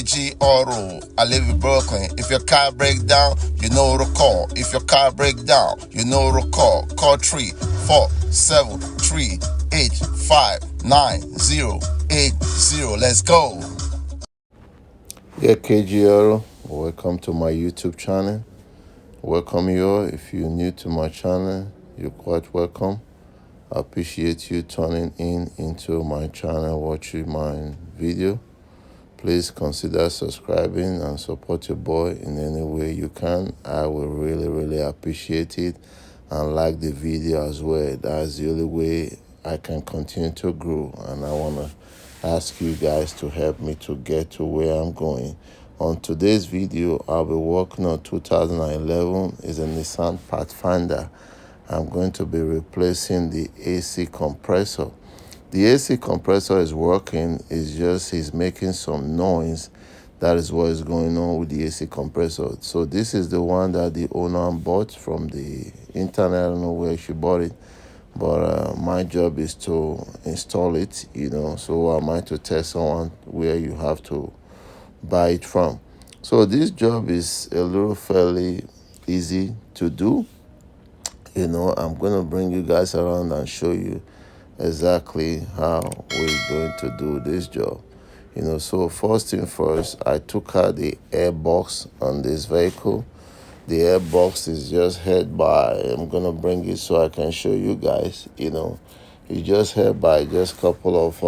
KG Auto. I live in Brooklyn. If your car break down, you know to call. If your car break down, you know to call. Call 347-385-9080. Let's go. Yeah, KG Auto. Welcome to my YouTube channel. Welcome you all. If you're new to my channel, you're quite welcome. I appreciate you tuning into my channel, watching my video. Please consider subscribing and support your boy in any way you can. I will really appreciate it, and like the video as well. That's the only way I can continue to grow, and I want to ask you guys to help me to get to where I'm going. On today's video, I'll be working on 2011 is a Nissan Pathfinder. I'm going to be replacing the AC compressor. The AC compressor is working, it's just he's making some noise. That is what is going on with the AC compressor. So this is the one that the owner bought from the internet. I don't know where she bought it, but my job is to install it, so am I to tell someone where you have to buy it from. So this job is a little fairly easy to do. I'm going to bring you guys around and show you exactly how we're going to do this job. So first thing first, I took out the air box on this vehicle. The air box is just held by, I'm going to bring it so I can show you guys, it's just held by just a couple of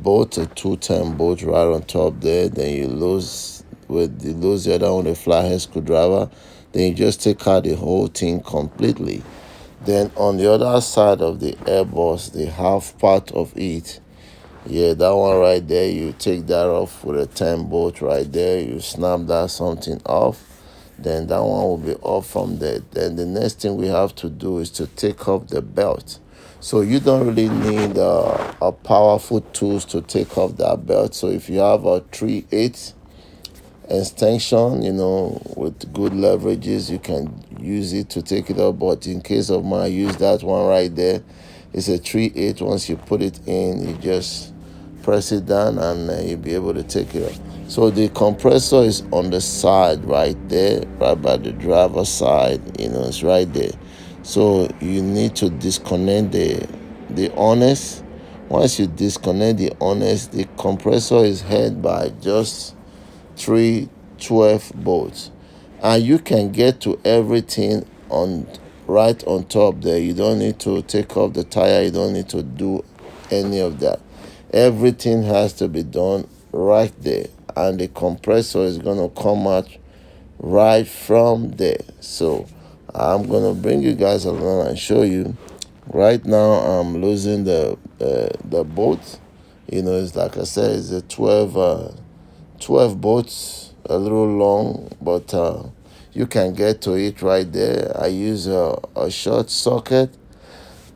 bolts, a 210 bolt right on top there. Then you lose the other one, the flathead screwdriver. Then you just take out the whole thing completely. Then on the other side of the air box, the half part of it, that one right there, you take that off with a 10 bolt right there. You snap that something off. Then that one will be off from there. Then the next thing we have to do is to take off the belt. So you don't really need a powerful tools to take off that belt. So if you have a 3/8 extension, with good leverages, you can use it to take it up. But in case of mine, I use that one right there. It's a 3/8. Once you put it in, you just press it down and you'll be able to take it up. So the compressor is on the side right there, right by the driver's side. It's right there. So you need to disconnect the harness. Once you disconnect the harness, the compressor is held by just 312 bolts, and you can get to everything right on top there. You don't need to take off the tire. You don't need to do any of that. Everything has to be done right there, and the compressor is going to come out right from there. So I'm going to bring you guys along and show you. Right now I'm losing the bolt. It's like I said, it's a 12 bolts, a little long, but you can get to it right there. I use a short socket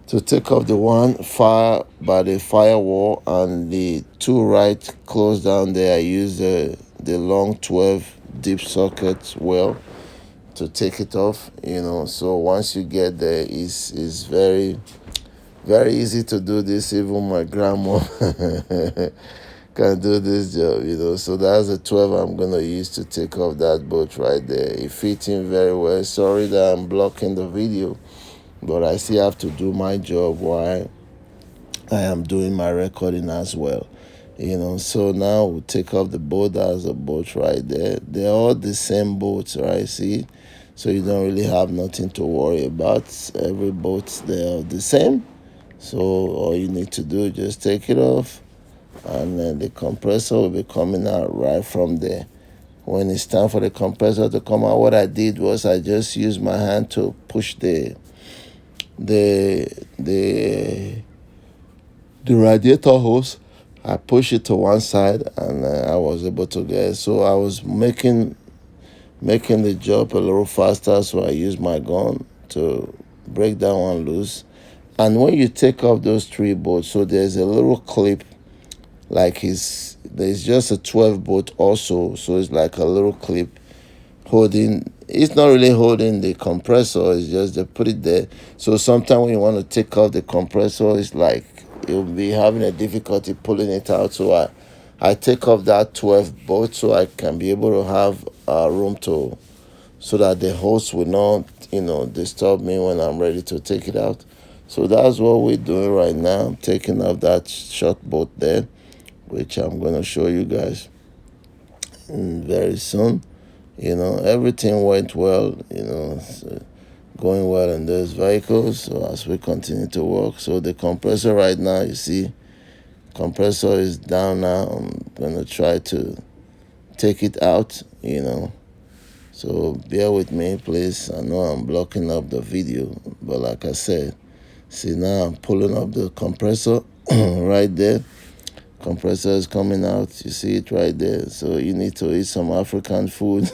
to take off the one fire by the firewall, and the two right close down there. I use the long 12 deep socket well to take it off. So once you get there, it's very easy to do this. Even my grandma can do this job, So that's the 12 I'm going to use to take off that bolt right there. It fits in very well. Sorry that I'm blocking the video, but I still have to do my job while I am doing my recording as well. So now we'll take off the bolt. That's the bolt right there. They're all the same bolts, right? See? So you don't really have nothing to worry about. Every bolt, they're the same. So all you need to do is just take it off, and then the compressor will be coming out right from there. When it's time for the compressor to come out, what I did was I just used my hand to push the radiator hose. I pushed it to one side, and I was able to get it. So I was making the job a little faster, so I used my gun to break that one loose. And when you take off those 3 bolts, so there's a little clip, like there's just a 12 bolt also, so it's like a little clip holding. It's not really holding the compressor, it's just they put it there. So sometimes when you want to take off the compressor, it's like you'll be having a difficulty pulling it out. So I take off that 12 bolt so I can be able to have room to, so that the hose will not, disturb me when I'm ready to take it out. So that's what we're doing right now. I'm taking off that short bolt there, which I'm going to show you guys very soon. Everything went well, going well in those vehicles. So as we continue to work, so the compressor right now, you see, compressor is down now. I'm going to try to take it out, So bear with me, please. I know I'm blocking up the video, but like I said, see, now I'm pulling up the compressor right there. Compressor is coming out. You see it right there. So you need to eat some African food.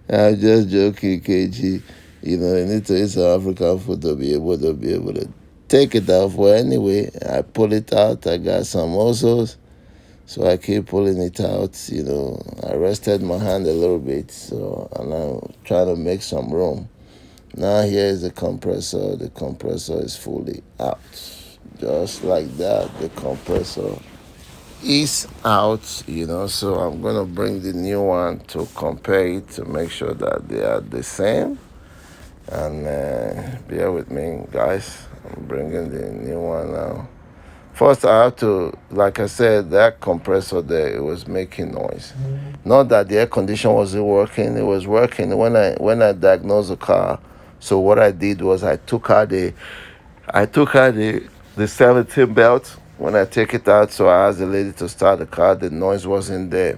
I'm just joking, KG. You need to eat some African food to be able to take it out. Well, anyway, I pull it out. I got some muscles. So I keep pulling it out, I rested my hand a little bit, so and I'm trying to make some room. Now here is the compressor. The compressor is fully out. Just like that, the compressor is out, so I'm going to bring the new one to compare it to make sure that they are the same. And bear with me, guys. I'm bringing the new one now. First, I have to, like I said, that compressor there, it was making noise. Not that the air conditioner wasn't working; it was working when I diagnosed the car. So what I did was I took out the 17 belt. When I take it out, so I asked the lady to start the car. The noise wasn't there,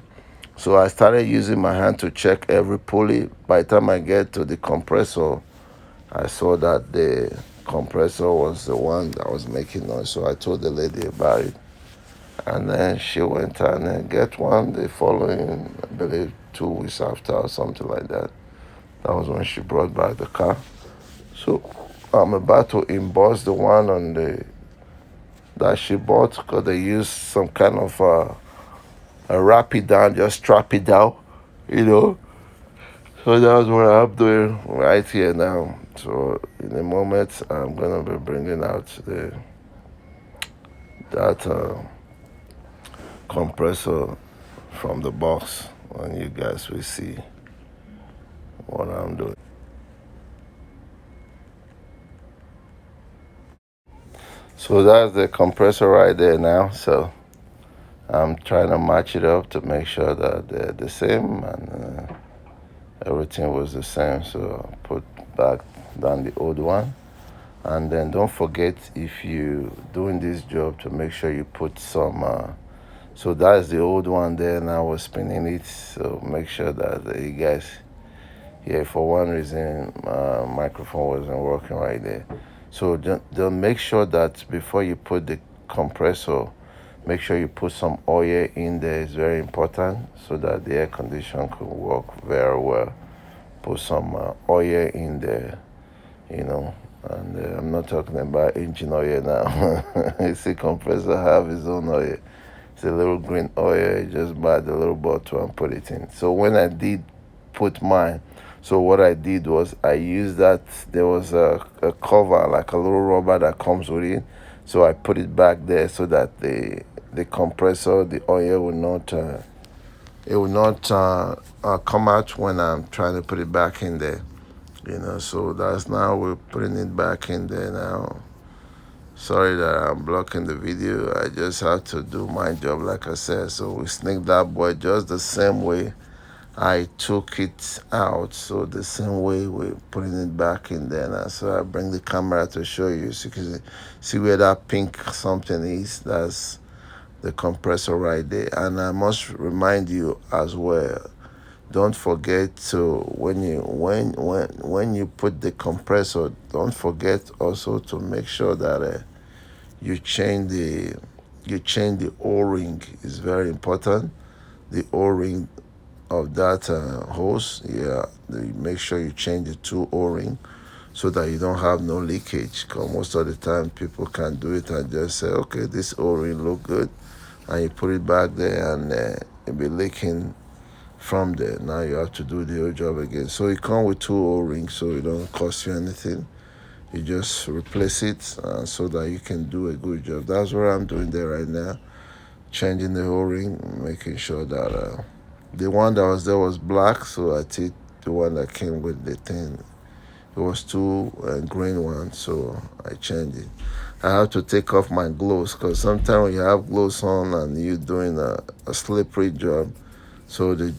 so I started using my hand to check every pulley. By the time I get to the compressor, I saw that the compressor was the one that was making noise. So I told the lady about it. And then she went and get one the following, I believe, 2 weeks after or something like that. That was when she brought back the car. So I'm about to emboss the one on that she bought, because they used some kind of a wrap it down, just strap it down, you know. So that's what I'm doing right here now. So in a moment, I'm gonna be bringing out that compressor from the box, and you guys will see what I'm doing. So that's the compressor right there now. So I'm trying to match it up to make sure that they're the same, and everything was the same. So I put back down the old one. And then don't forget, if you doing this job, to make sure you put some so that's the old one there, and I was spinning it. So make sure that you guys, yeah, for one reason, microphone wasn't working right there. So don't make sure that before you put the compressor, make sure you put some oil in there. It's very important, so that the air conditioner can work very well. Put some oil in there, and I'm not talking about engine oil now. You see, compressor have his own oil. It's a little green oil. You just buy the little bottle and put it in. So when I did put mine, so what I did was I used that. There was a cover, like a little rubber that comes with it. So I put it back there so that the compressor, the oil will not come out when I'm trying to put it back in there. So that's now we're putting it back in there now. Sorry that I'm blocking the video. I just have to do my job, like I said. So we sneak that boy just the same way I took it out. So the same way we're putting it back in there now. So I bring the camera to show you, so you can see where that pink something is. That's the compressor right there. And I must remind you as well, don't forget to, when you put the compressor, don't forget also to make sure that you change the O-ring. Is very important. The O-ring of that hose, yeah, make sure you change the two O-ring, so that you don't have no leakage. Because most of the time people can do it and just say, okay, this O-ring look good, and you put it back there, and it be leaking from there. Now you have to do the whole job again. So it comes with two O-rings, so it don't cost you anything. You just replace it so that you can do a good job. That's what I'm doing there right now. changing the O-ring, making sure that the one that was there was black, so I take the one that came with the thing. It was two green ones, so I changed it. I have to take off my gloves because sometimes when you have gloves on and you're doing a slippery job, so the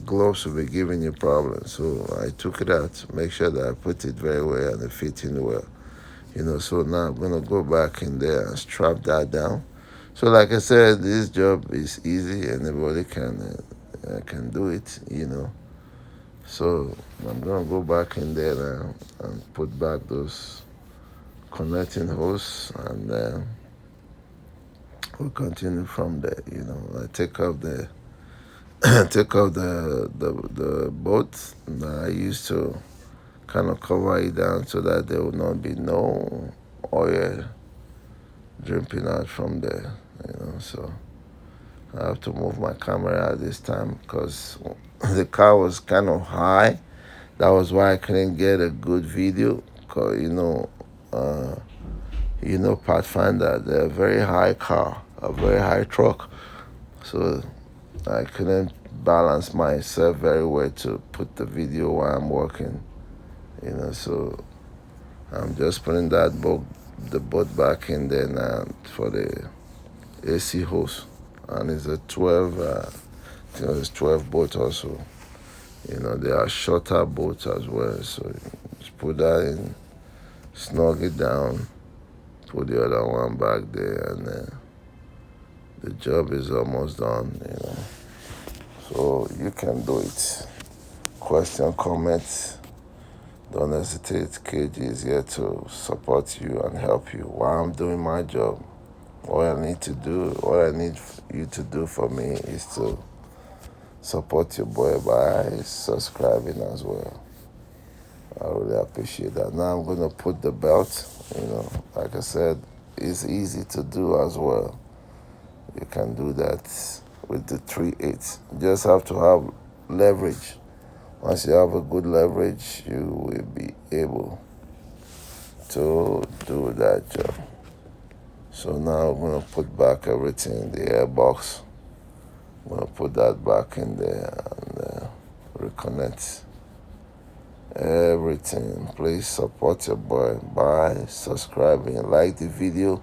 gloves will be giving you problems. So I took it out to make sure that I put it very well and it fit in well. So now I'm gonna go back in there and strap that down. So like I said, this job is easy. Anybody can do it. So I'm gonna go back in there now and put back those connecting hose, and we'll continue from there. I take off the take off the boat that I used to kind of cover it down so that there will not be no oil dripping out from there. So I have to move my camera at this time because the car was kind of high. That was why I couldn't get a good video. Cause Pathfinder, they're a very high car, a very high truck. So I couldn't balance myself very well to put the video while I'm working. So I'm just putting the boat back in there now for the AC hose, and it's a 12. I think it's 12 boat also. There are shorter boats as well. So just put that in, snug it down, put the other one back there, and the job is almost done. So you can do it. Question, comments, don't hesitate. KG is here to support you and help you while I'm doing my job. What I need you to do for me is to support your boy by subscribing as well. I really appreciate that. Now I'm going to put the belt. Like I said, it's easy to do as well. You can do that with the 3/8. You just have to have leverage. Once you have a good leverage, you will be able to do that job. So now I'm going to put back everything in the airbox. I'm going to put that back in there and reconnect everything. Please support your boy by subscribing. Like the video.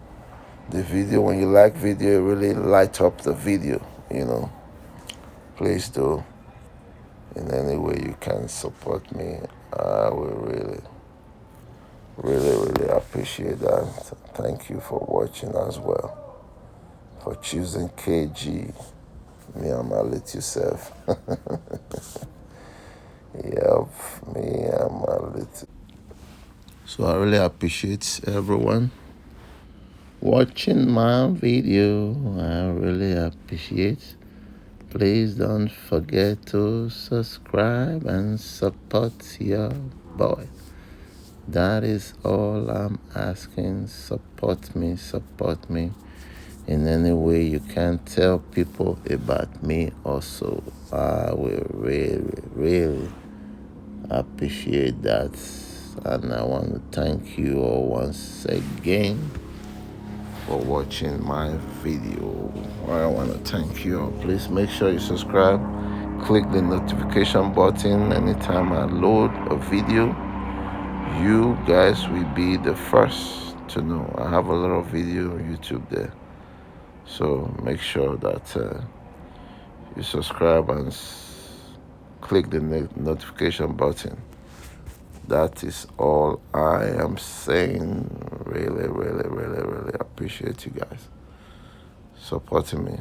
When you like video, it really light up the video. Please do. In any way you can support me, I will really, really, really appreciate that. Thank you for watching as well, for choosing KG, me and my little self. Yep, me and my little. So I really appreciate everyone watching my video. I really appreciate. Please don't forget to subscribe and support your boy. That is all I'm asking. Support me in any way you can. Tell people about me also. I will really, really appreciate that. And I want to thank you all once again for watching my video. I want to thank you all. Please make sure you subscribe. Click the notification button anytime I load a video. You guys will be the first to know. I have a lot of video on YouTube there. So make sure that you subscribe and click the notification button. That is all I am saying. Really, really, really, really appreciate you guys supporting me.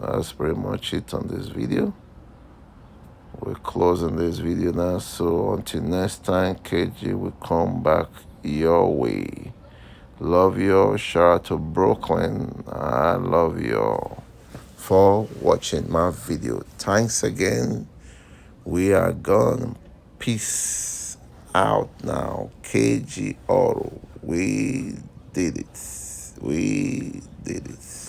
That's pretty much it on this video. We're closing this video now. So until next time, KG will come back your way. Love you all. Shout out to Brooklyn. I love you all for watching my video. Thanks again. We are gone. Peace out now. KG Auto. We did it. We did it.